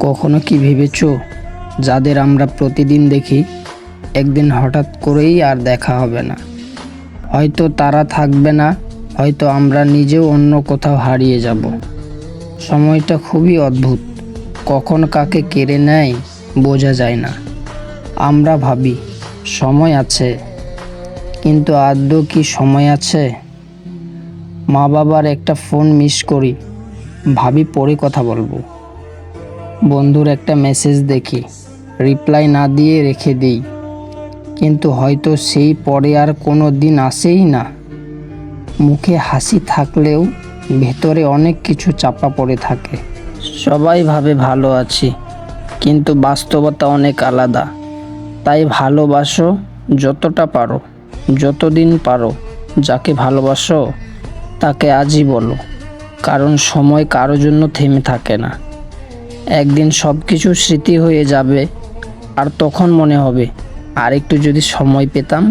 কখনো কি ভেবেছো, যাদের আমরা প্রতিদিন দেখি একদিন হঠাৎ করেই আর দেখা হবে না। হয়তো তারা থাকবে না, হয়তো আমরা নিজেও অন্য কোথাও হারিয়ে যাব। সময়টা খুবই অদ্ভুত, কখন কাকে কেড়ে নেয় বোঝা যায় না। আমরা ভাবি সময় আছে, কিন্তু আদৌ কি সময় আছে? মা বাবার একটা ফোন মিস করি, ভাবি পরে কথা বলবো। বন্ধুর একটা মেসেজ দেখি, রিপ্লাই না দিয়ে রেখে দিই, কিন্তু হয়তো সেই পরে আর কোনো দিন আসেই না। মুখে হাসি থাকলেও ভেতরে অনেক কিছু চাপা পড়ে থাকে। সবাই ভাবে ভালো আছি, কিন্তু বাস্তবতা অনেক আলাদা। তাই ভালোবাসো যতটা পারো, যতদিন পারো। যাকে ভালোবাসো তাকে আজই বলো, কারণ সময় কারো জন্য থেমে থাকে না। একদিন সব কিছু স্মৃতি হয়ে যাবে, আর তখন মনে হবে আর একটু যদি সময় পেতাম।